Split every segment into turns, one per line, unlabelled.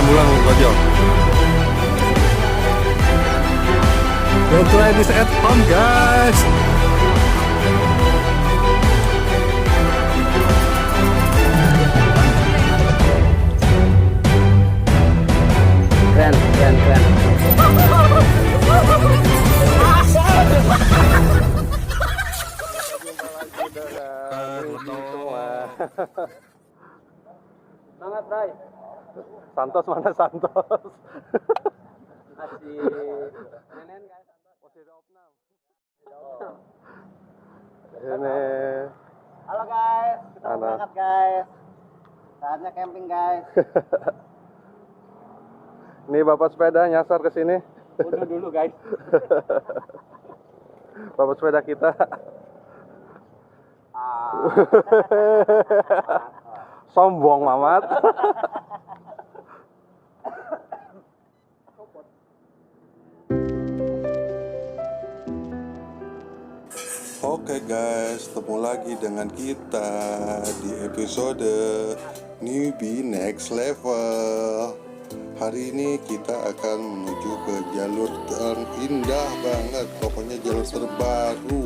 bulan ojol. Don't try this at home, guys.
Keren. Semangat, Bray.
Santos mana Santos?
Masih nenen guys.
Masih ada opnam. Ini.
Halo guys, kita mau berangkat guys. Saatnya camping guys.
Ini bapak sepeda nyasar ke sini.
Udah dulu guys.
Bapak sepeda kita. Sombong Mamat. Oke guys, ketemu lagi dengan kita di episode Newbie Next Level. Hari ini kita akan menuju ke jalur terindah banget, pokoknya jalur terbaru.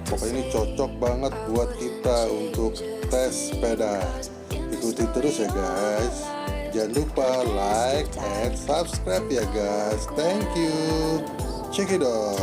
Pokoknya ini cocok banget buat kita untuk tes sepeda. Ikuti terus ya guys. Jangan lupa like and subscribe ya guys. Thank you. Check it out.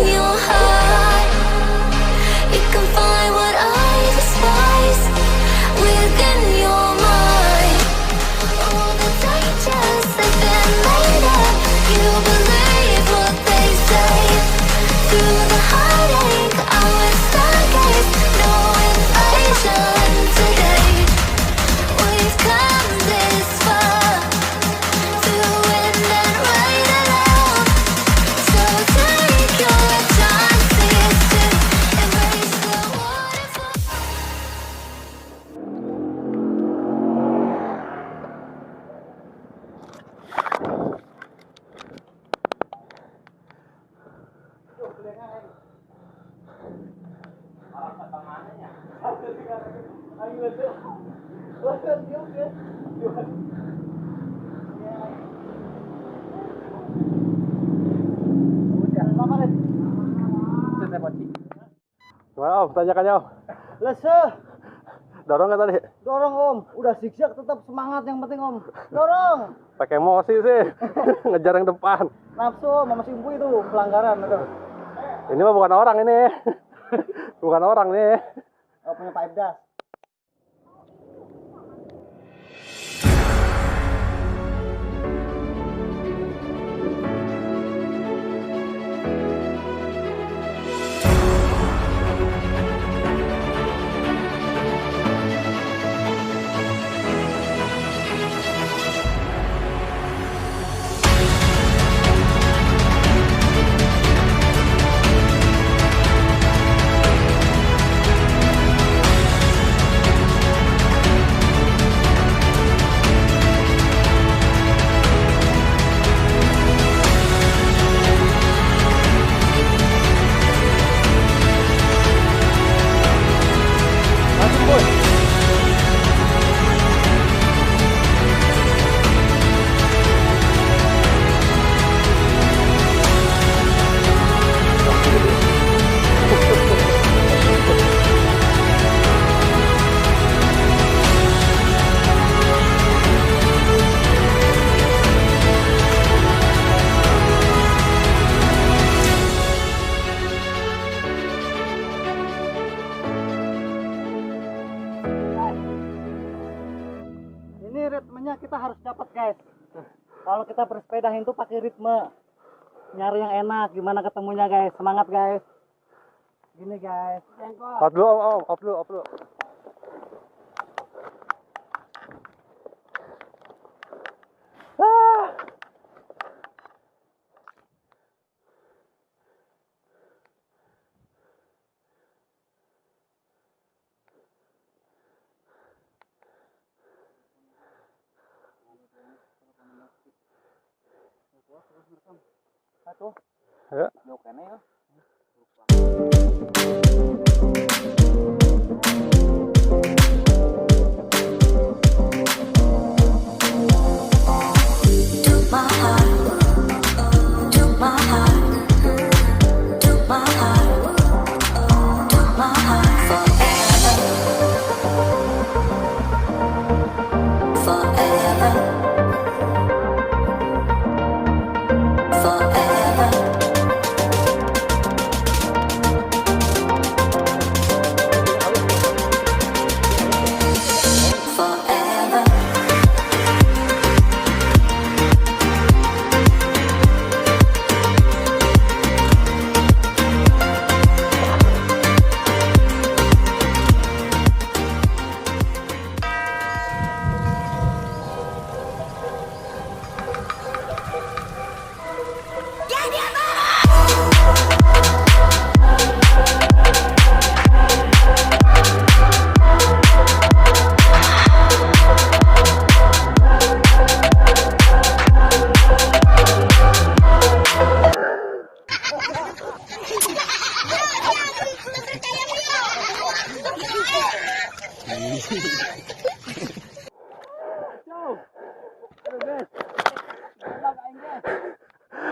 your heart. You can find what I despise within your mind. All the dangers have been made up. You believe what they say. Through the heartache, I was stargaze. No inflation today. We've come this far to win and ride alone. So take your chances to embrace the waterfall.
Gimana Om? Tanyakannya Om.
Leseh.
Dorong nggak tadi?
Dorong Om. Udah zigzag tetap semangat yang penting Om. Dorong.
Pakai emosi sih. Ngejar yang depan.
Nafsu sama si ibu itu pelanggaran itu.
Ini mah bukan orang ini. Bukan orang nih.
Oh, punya Pak Ibdas. Ritmenya kita harus dapat guys. Kalau kita bersepeda itu pakai ritme, nyari yang enak. Gimana ketemunya guys? Semangat guys. Gini guys.
Off dulu Om, off dulu.
Satu.
Ya.
Yuk kene ya.
Took my heart, took my heart, took my heart, took my heart forever, forever, forever. Forever.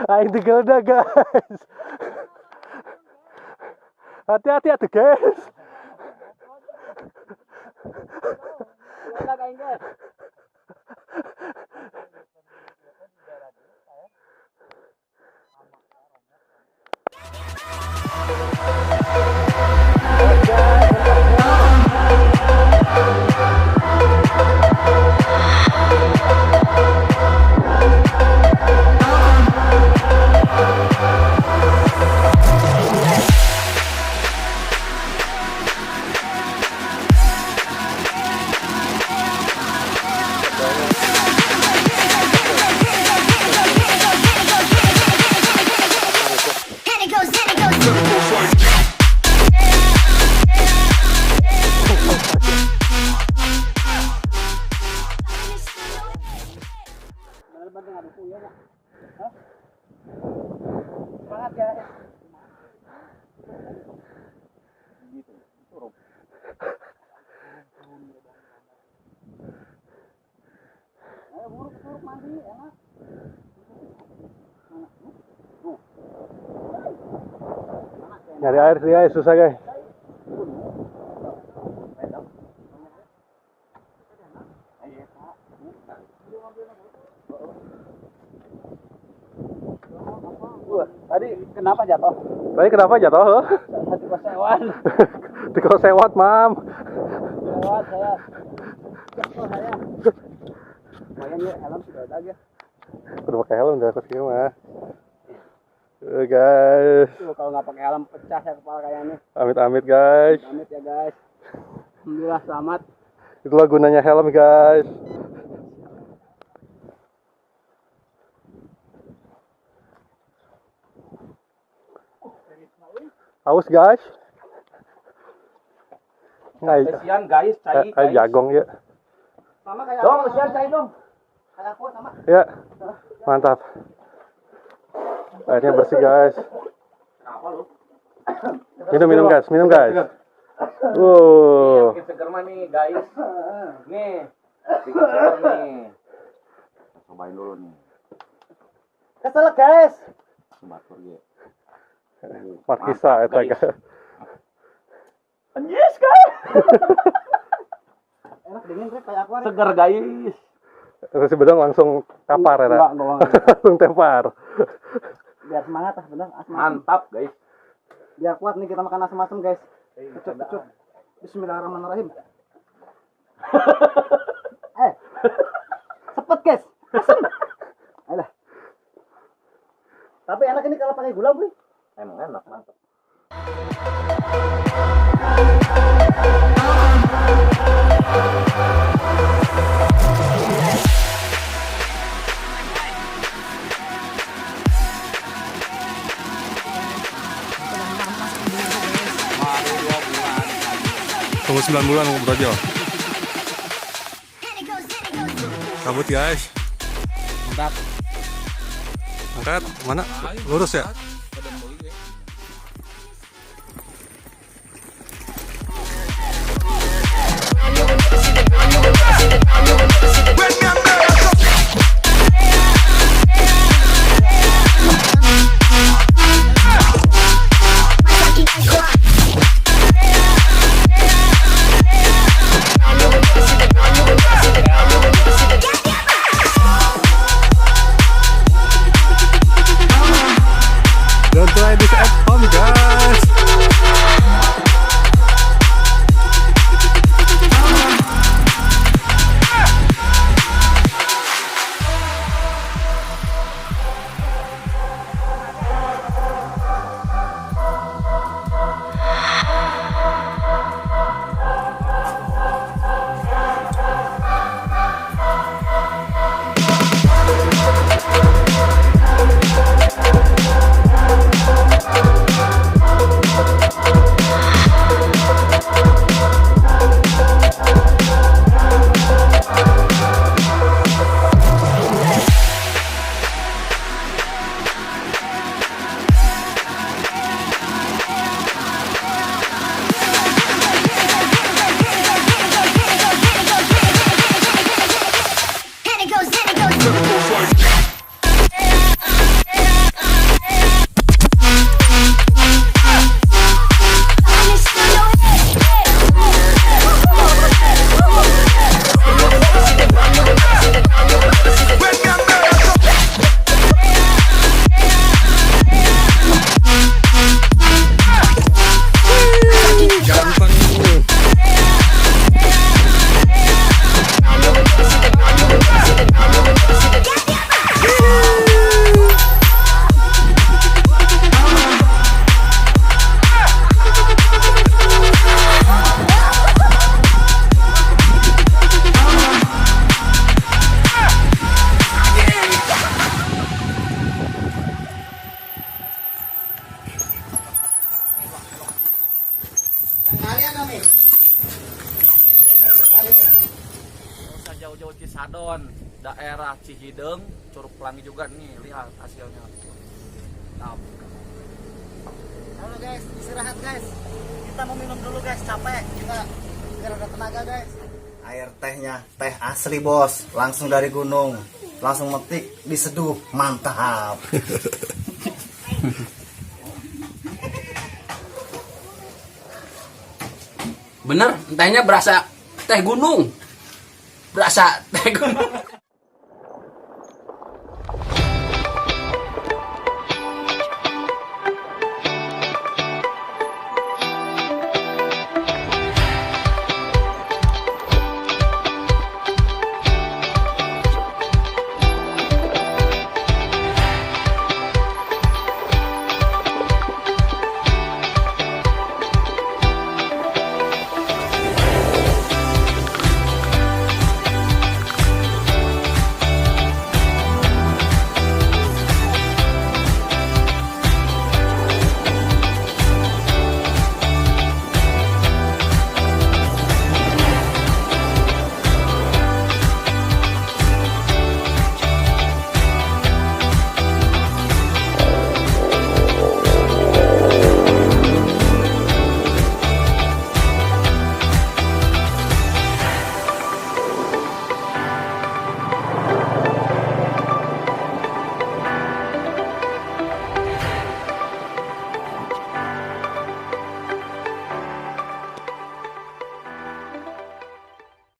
Aing digeledah guys. Hati-hati atuh guys. Nyari air sih guys, susah guys.
Tadi kenapa jatuh?
Tadi kenapa jatuh?
Hati kesewan.
Tiko sewot, Mam.
Lewat saya. Jatuh saya. Lumayan ya, helm sudah ada ya.
Udah pakai helm udah kesini mah. Guys.
Tuh, kalau nggak pakai helm pecah ya kepala kayaknya.
Amit-amit guys.
Amit ya guys. Alhamdulillah selamat.
Itulah gunanya helm guys. Haus guys.
Kasihan guys, cai
Kayak jagong ya.
Sama kayak
Dong,
aku,
kasihan cai dong.
kayak aku sama.
Ya. Mantap. Airnya bersih guys. Minum guys, minum guys.
Bikin seger mah nih guys. Nih, bikin seger nih. Cobain dulu nih.
Kesel guys.
Batur ya.
Markisa eta guys.
Yes guys.
Enak dingin Rek, kayak aku.
Seger guys.
Terus si bedong langsung kapar ya.
Enggak, doang.
Langsung tepar.
Biar semangat ah, bener.
Mantap guys.
Biar kuat nih kita makan asam-asam guys. Pecut. Bismillahirrahmanirrahim. Cepet guys. Asam. Ayolah. Tapi enak ini kalau pakai gula, Bu.
Emang enak, mantap.
Tunggu 9 bulan mau brojol. Kabut guys.
Mantap.
Angkat mana? Lurus ya? Don't try this at home guys.
Jauh-jauh Cisadon, daerah Cihideng, Curug Pelangi juga nih, lihat hasilnya. Nah,
Halo guys, istirahat guys. Kita mau minum dulu guys, capek. Kita biar ada tenaga guys.
Air tehnya teh asli bos, langsung dari gunung, langsung metik, diseduh, mantap.
Bener, tehnya berasa teh gunung. Berasa teh gunung.